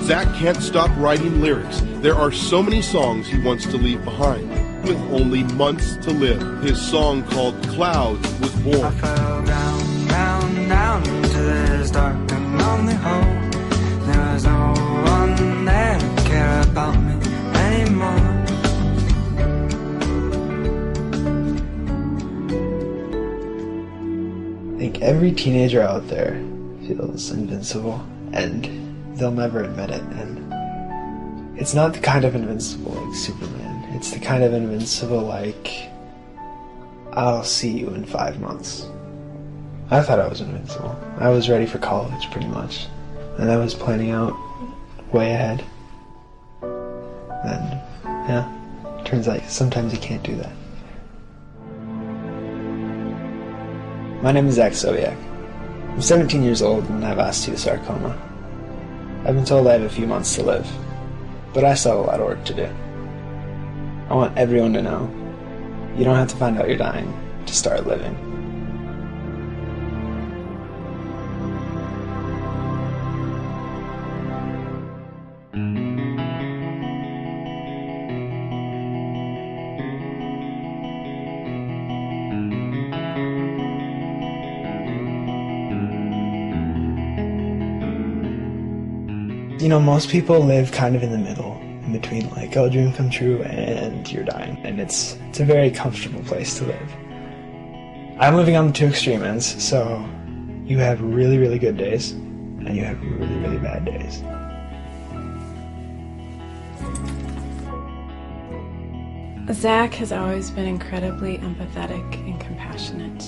Zach can't stop writing lyrics. There are so many songs he wants to leave behind. With only months to live, his song called Clouds was born. I fell down, down, down into this dark and lonely hole. There was no one there to care about me anymore. I think every teenager out there feels invincible, and they'll never admit it. And it's not the kind of invincible like Superman. It's the kind of invincible like, I'll see you in 5 months. I thought I was invincible. I was ready for college, pretty much. And I was planning out way ahead. And, yeah, turns out sometimes you can't do that. My name is Zach Sobiech. I'm 17 years old and I have osteosarcoma. I've been told I have a few months to live, but I still have a lot of work to do. I want everyone to know, you don't have to find out you're dying to start living. You know, most people live kind of in the middle, in between like, oh, dream come true and you're dying. And it's a very comfortable place to live. I'm living on the two extreme ends, so you have really, really good days, and you have really, really bad days. Zach has always been incredibly empathetic and compassionate.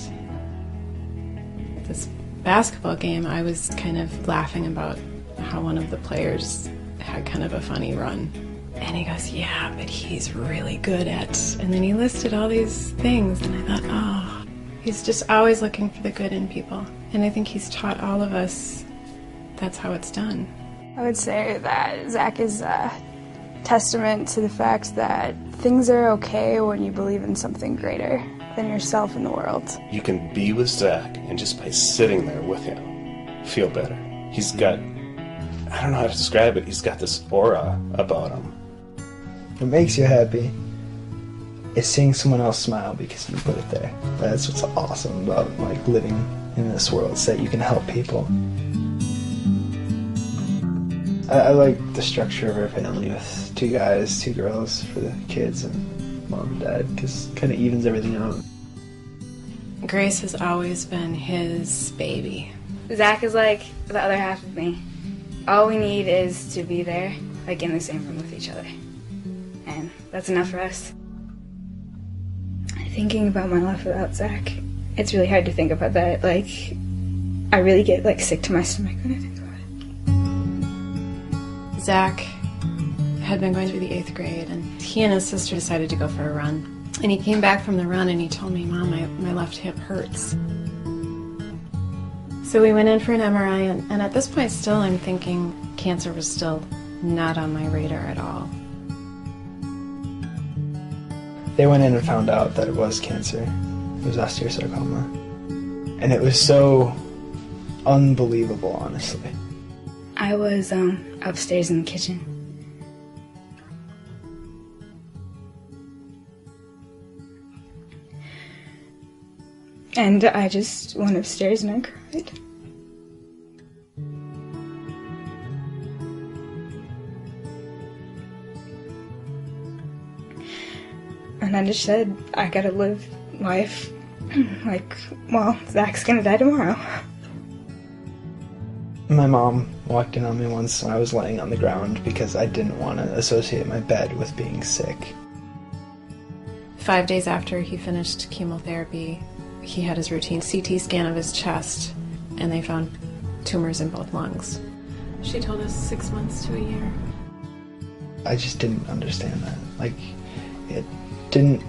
This basketball game, I was kind of laughing about how one of the players had kind of a funny run. And he goes, yeah, but he's really good at... And then he listed all these things, and I thought, oh, he's just always looking for the good in people. And I think he's taught all of us that's how it's done. I would say that Zach is a testament to the fact that things are okay when you believe in something greater than yourself in the world. You can be with Zach, and just by sitting there with him, feel better. He's got... I don't know how to describe it. He's got this aura about him. What makes you happy is seeing someone else smile because you put it there. That's what's awesome about like living in this world, is that you can help people. I like the structure of our family with 2 guys, 2 girls for the kids, and mom and dad, because it kind of evens everything out. Grace has always been his baby. Zach is like the other half of me. All we need is to be there, like in the same room with each other. And that's enough for us. Thinking about my life without Zach, it's really hard to think about that. Like, I really get like sick to my stomach when I think about it. Zach had been going through the 8th grade, and he and his sister decided to go for a run. And he came back from the run and he told me, Mom, my left hip hurts. So we went in for an MRI, and at this point still I'm thinking cancer was still not on my radar at all. They went in and found out that it was cancer. It was osteosarcoma. And it was so unbelievable, honestly. I was upstairs in the kitchen. And I just went upstairs and I cried. And I just said, I gotta live life like, well, Zach's gonna die tomorrow. My mom walked in on me once when I was laying on the ground because I didn't want to associate my bed with being sick. 5 days after he finished chemotherapy, he had his routine CT scan of his chest, and they found tumors in both lungs. She told us 6 months to a year. I just didn't understand that. Like, it didn't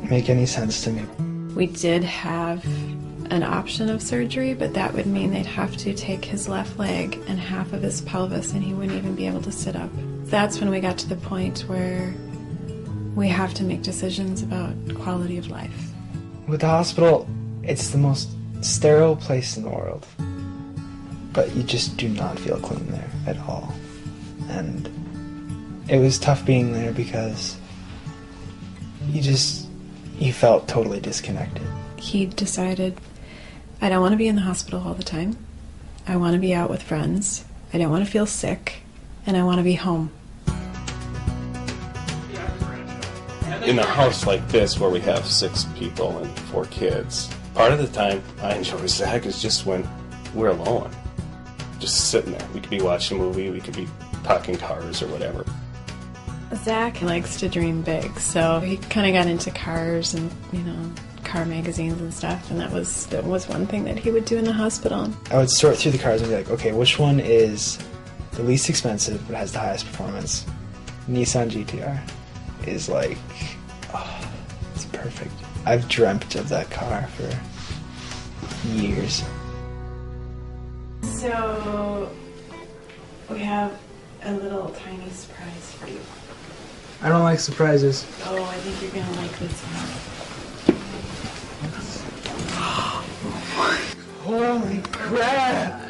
make any sense to me. We did have an option of surgery, but that would mean they'd have to take his left leg and half of his pelvis, and he wouldn't even be able to sit up. That's when we got to the point where we have to make decisions about quality of life. With the hospital, it's the most sterile place in the world. But you just do not feel clean there at all. And it was tough being there because you felt totally disconnected. He decided, I don't want to be in the hospital all the time. I want to be out with friends. I don't want to feel sick. And I want to be home. In a house like this where we have 6 people and 4 kids, part of the time I enjoy Zach is just when we're alone. Just sitting there. We could be watching a movie, we could be talking cars or whatever. Zach likes to dream big, so he kind of got into cars and, car magazines and stuff, and that was one thing that he would do in the hospital. I would sort through the cars and be like, okay, which one is the least expensive but has the highest performance? Nissan GTR is like, oh, it's perfect. I've dreamt of that car for years. So, we have a little tiny surprise for you. I don't like surprises. Oh, I think you're gonna like this one. Holy crap!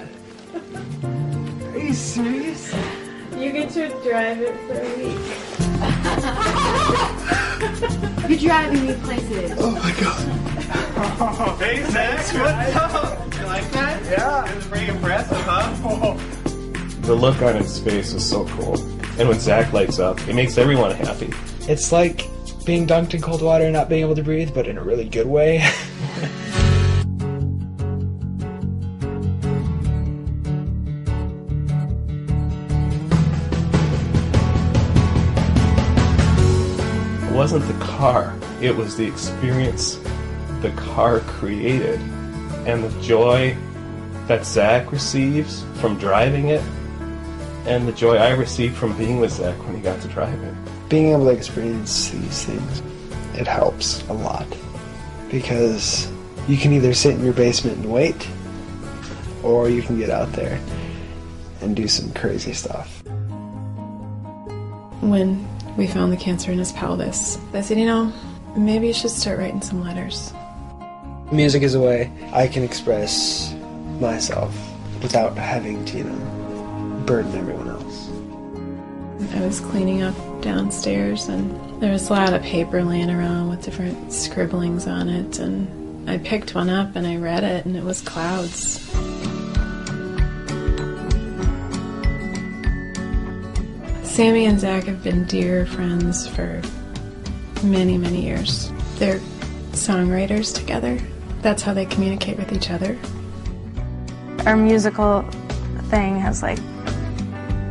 Are you serious? You get to drive it for a week. You're driving me places. Oh my god. Hey, Zach, what's up? You like that? Yeah. It was pretty impressive, huh? The look on his face is so cool. And when Zach lights up, it makes everyone happy. It's like being dunked in cold water and not being able to breathe, but in a really good way. It wasn't the car, it was the experience the car created. And the joy that Zach receives from driving it, and the joy I received from being with Zach when he got to drive it. Being able to experience these things, it helps a lot. Because you can either sit in your basement and wait, or you can get out there and do some crazy stuff. When we found the cancer in his pelvis, I said, maybe you should start writing some letters. Music is a way I can express myself without having to, burden everyone else. I was cleaning up downstairs and there was a lot of paper laying around with different scribblings on it, and I picked one up and I read it, and it was clouds. Sammy and Zach have been dear friends for many, many years. They're songwriters together. That's how they communicate with each other. Our musical thing has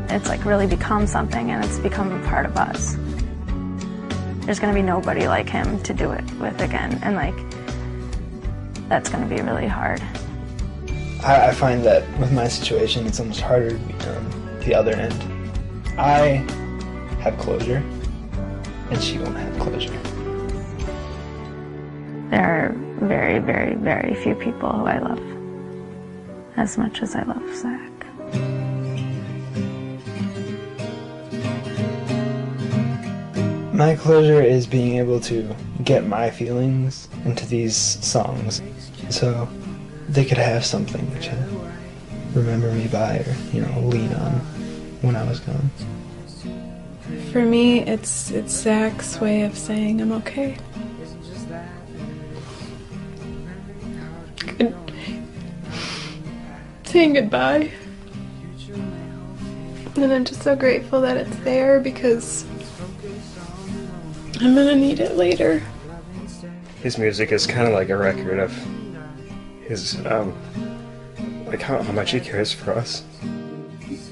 it's really become something, and it's become a part of us. There's going to be nobody like him to do it with again, and that's going to be really hard. I find that with my situation, it's almost harder to be on the other end. I have closure, and she won't have closure. There are very, very, very few people who I love as much as I love Zach. My closure is being able to get my feelings into these songs so they could have something to remember me by or, lean on when I was gone. For me, it's Zach's way of saying I'm okay. Saying goodbye. And I'm just so grateful that it's there because I'm gonna need it later. His music is kind of like a record of his, how much he cares for us.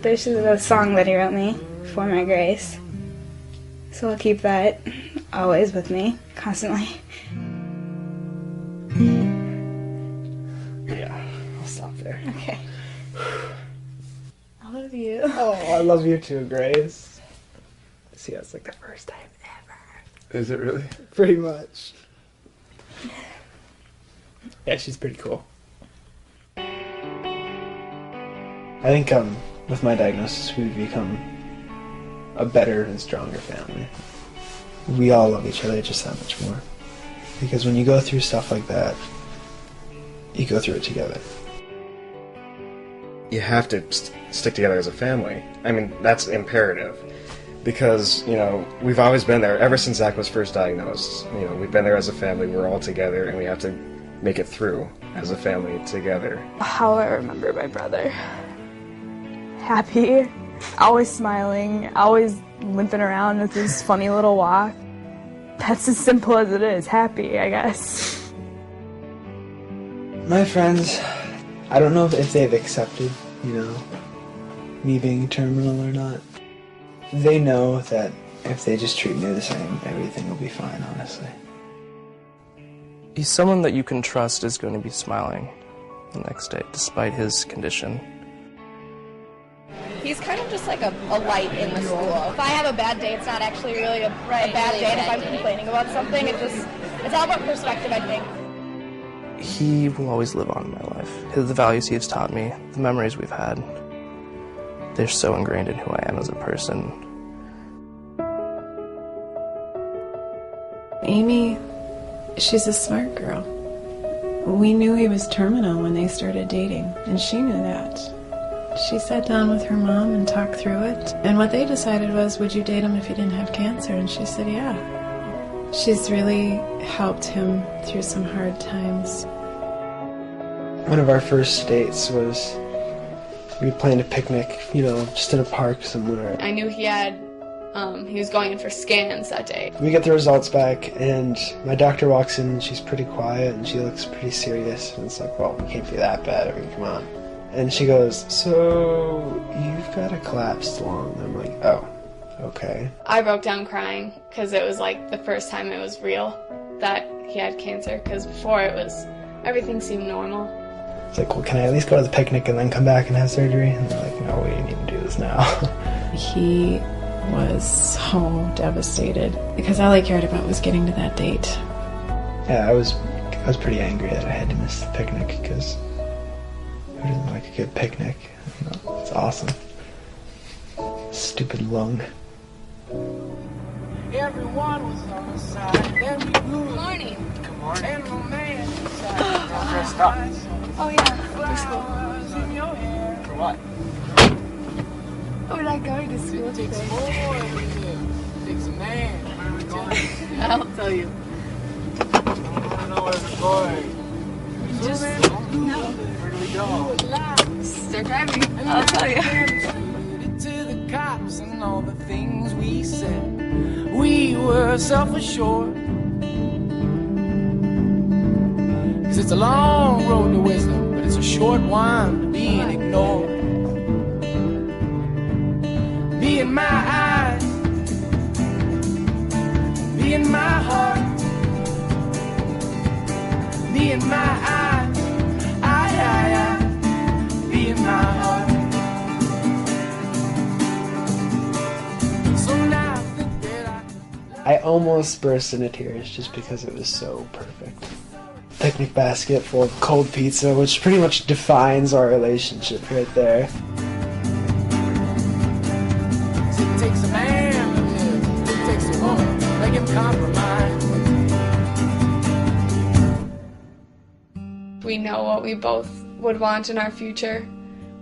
There's the song that he wrote me, For My Grace. So I'll keep that always with me, constantly. Yeah, I'll stop there. Okay. I love you. Oh, I love you too, Grace. See, that's like the first time ever. Is it really? Pretty much. Yeah, she's pretty cool. I think with my diagnosis, we've become a better and stronger family. We all love each other just that much more. Because when you go through stuff like that, you go through it together. you have to stick together as a family. I mean, that's imperative. Because, you know, we've always been there. Ever since Zach was first diagnosed, you know, we've been there as a family. We're all together, and we have to make it through as a family together. How I remember my brother. Happy, always smiling, always limping around with his funny little walk. That's as simple as it is. Happy, I guess. My friends, I don't know if they've accepted, you know, me being terminal or not. They know that if they just treat me the same, everything will be fine, honestly. He's someone that you can trust is going to be smiling the next day, despite his condition. He's kind of just like a light in the school. If I have a bad day, it's not actually really a bad day. And if I'm complaining about something, it's all about perspective, I think. He will always live on in my life. The values he's taught me, the memories we've had, they're so ingrained in who I am as a person. Amy, she's a smart girl. We knew he was terminal when they started dating, and she knew that. She sat down with her mom and talked through it, and what they decided was, would you date him if he didn't have cancer? And she said, yeah. She's really helped him through some hard times. One of our first dates was, we planned a picnic, you know, just in a park somewhere. I knew he was going in for scans that day. We get the results back, and my doctor walks in, and she's pretty quiet, and she looks pretty serious, and it's like, well, it can't be that bad, I mean, come on. And she goes, so, you've got a collapsed lung. I'm like, oh, okay. I broke down crying, because it was like the first time it was real that he had cancer, because before everything seemed normal. It's like, well, can I at least go to the picnic and then come back and have surgery? And they're like, no, we need to do this now. He was so devastated because all I cared about was getting to that date. Yeah, I was pretty angry that I had to miss the picnic because who doesn't like a good picnic? You know, it's awesome. Stupid lung. Everyone was on the side. Good morning. Good morning. And my man dressed up. Oh yeah, for school. For what? We're not going to school today. Takes a man. Where are we going? I'll tell you. I don't know where we're going. Just no. Where do we go? Start driving. I'll tell you. To the cops and all the things we said. We were self-assured. 'Cause it's a long road to wisdom, but it's a short one to being ignored. Be in my eyes, be in my heart, be in my eyes, be in my heart. So now I think that I almost burst into tears just because it was so perfect. Picnic basket full of cold pizza, which pretty much defines our relationship right there. it takes a man to live, it takes a woman to make him compromise. We know what we both would want in our future.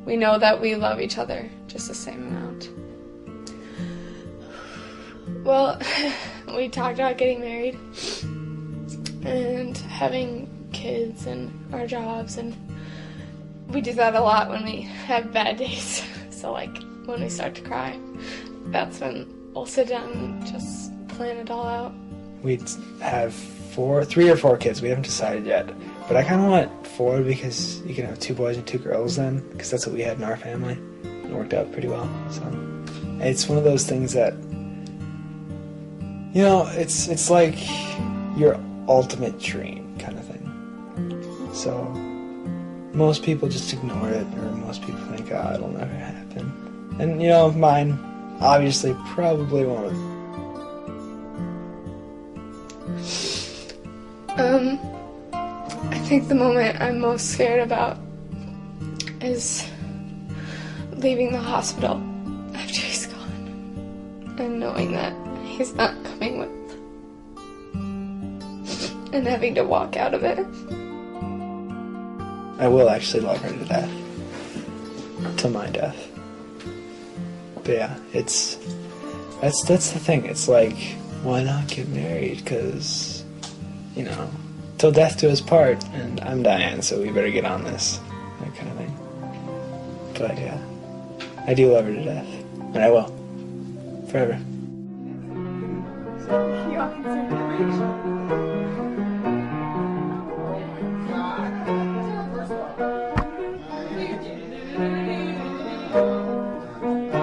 We know that we love each other just the same amount. Well, we talked about getting married and having kids and our jobs, and we do that a lot when we have bad days. So like when we start to cry, that's when we'll sit down and just plan it all out. We'd have 3 or 4 kids. We haven't decided yet. But I kind of want 4 because you can have 2 boys and 2 girls then, because that's what we had in our family. It worked out pretty well. So it's one of those things that, you know, it's like your ultimate dream kind of thing. So most people just ignore it, or most people think, oh, it'll never happen. And, you know, mine obviously probably won't. I think the moment I'm most scared about is leaving the hospital after he's gone and knowing that he's not coming with and having to walk out of it. I will actually love her to death. to my death. But yeah, that's the thing. It's like, why not get married? Because, you know, till death do us part, and I'm dying, so we better get on this, that kind of thing. But yeah, I do love her to death, and I will, forever.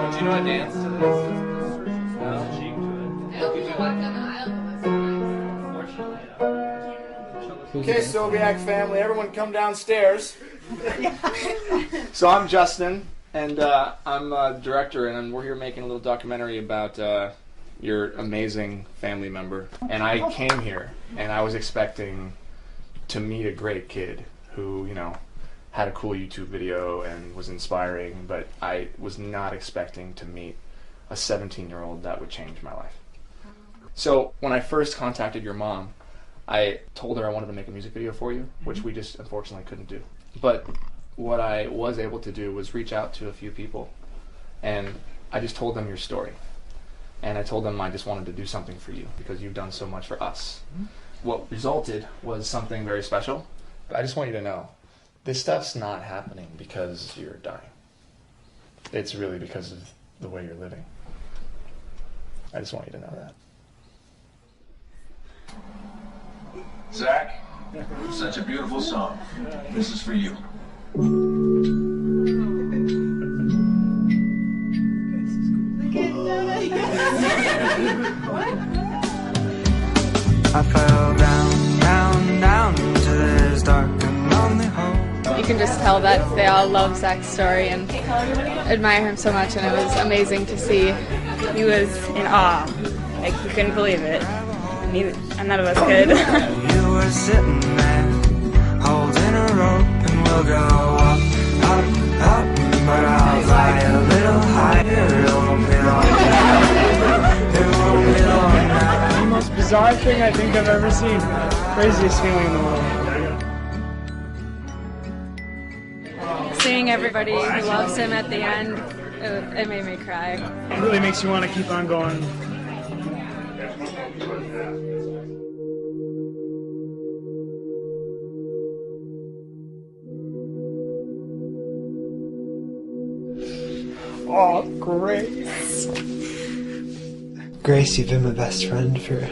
Do you know a dance to this? No, cheek to it. I hope you walk down the aisle with us. Okay, Sobiech family, everyone come downstairs. So I'm Justin, and I'm a director, and we're here making a little documentary about your amazing family member. And I came here, and I was expecting to meet a great kid who, you know, had a cool YouTube video and was inspiring, but I was not expecting to meet a 17-year-old that would change my life. So when I first contacted your mom, I told her I wanted to make a music video for you, which we just unfortunately couldn't do. But what I was able to do was reach out to a few people, and I just told them your story. And I told them I just wanted to do something for you because you've done so much for us. What resulted was something very special. I just want you to know, this stuff's not happening because you're dying. It's really because of the way you're living. I just want you to know that. Zach, such a beautiful song. This is for you. I fell down into this dark and lonely hole. You can just tell that they all love Zach's story and admire him so much, and it was amazing to see. He was in awe. Like, he couldn't believe it. And none of us could. You were sitting there, holding a rope, and we'll go up, up, up. But I'll fly a little higher, it won't be long now. It won't be long now. The most bizarre thing I think I've ever seen. Craziest feeling in the world. Seeing everybody who loves him at the end, it made me cry. It really makes you want to keep on going. Oh, Grace. Grace, you've been my best friend for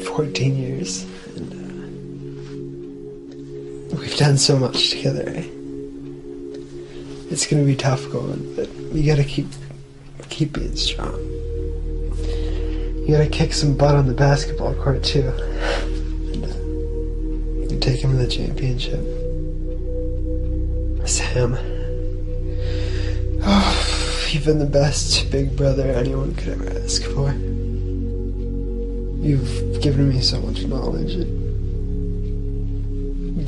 14 years. And we've done so much together. It's gonna be tough going, but you gotta keep being strong. You gotta kick some butt on the basketball court too. And you can take him to the championship. Sam. Oh, you've been the best big brother anyone could ever ask for. You've given me so much knowledge, and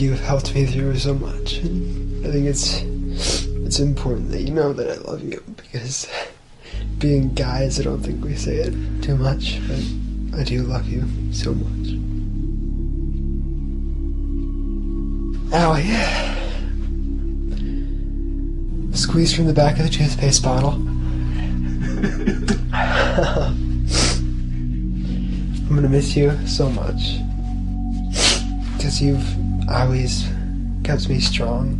you've helped me through so much. And I think it's important that you know that I love you, because being guys, I don't think we say it too much, but I do love you so much. Allie. Squeeze from the back of the toothpaste bottle. I'm gonna miss you so much, because you've always kept me strong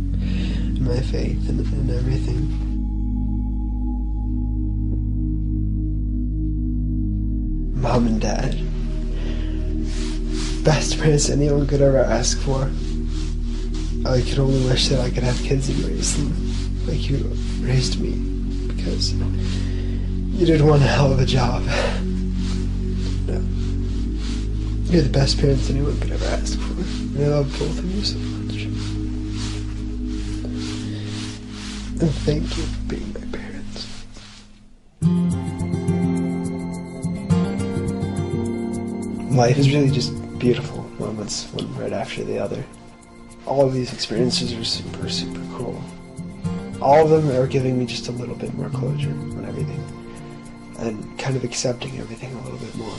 in my faith and everything. Mom and Dad, best parents anyone could ever ask for. I could only wish that I could have kids and raise them like you raised me, because you did one hell of a job. No. You're the best parents anyone could ever ask for, and I love both of you so much. And thank you for being my parents. Life is really just beautiful, moments one right after the other. All of these experiences are super, super cool. All of them are giving me just a little bit more closure on everything, and kind of accepting everything a little bit more.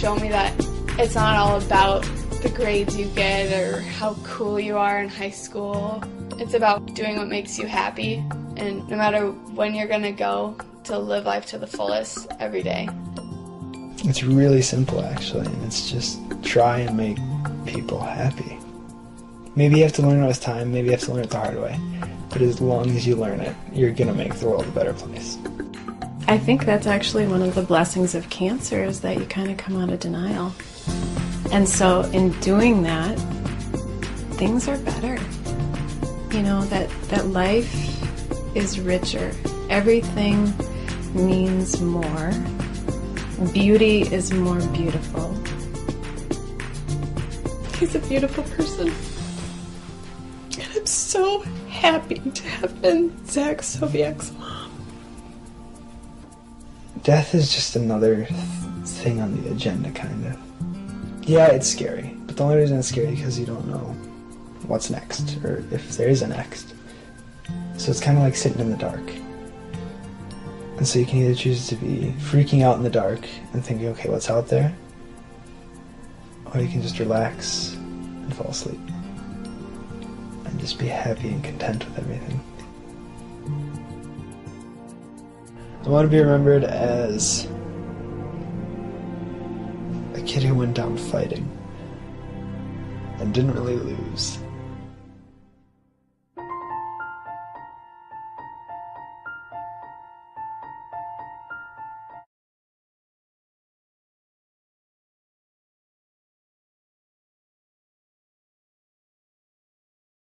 show me that it's not all about the grades you get or how cool you are in high school. It's about doing what makes you happy, and no matter when you're gonna go, to live life to the fullest every day. It's really simple, actually, and it's just try and make people happy. Maybe you have to learn it with time, maybe you have to learn it the hard way, but as long as you learn it, you're gonna make the world a better place. I think that's actually one of the blessings of cancer, is that you kind of come out of denial. And so in doing that, things are better. You know, that life is richer. Everything means more. Beauty is more beautiful. He's a beautiful person. And I'm so happy to have been Zach Sobiech's mom. Death is just another thing on the agenda, kind of. Yeah, it's scary, but the only reason it's scary is because you don't know what's next, or if there is a next. So it's kind of like sitting in the dark. And so you can either choose to be freaking out in the dark and thinking, okay, what's out there? Or you can just relax and fall asleep. And just be happy and content with everything. I want to be remembered as a kid who went down fighting and didn't really lose.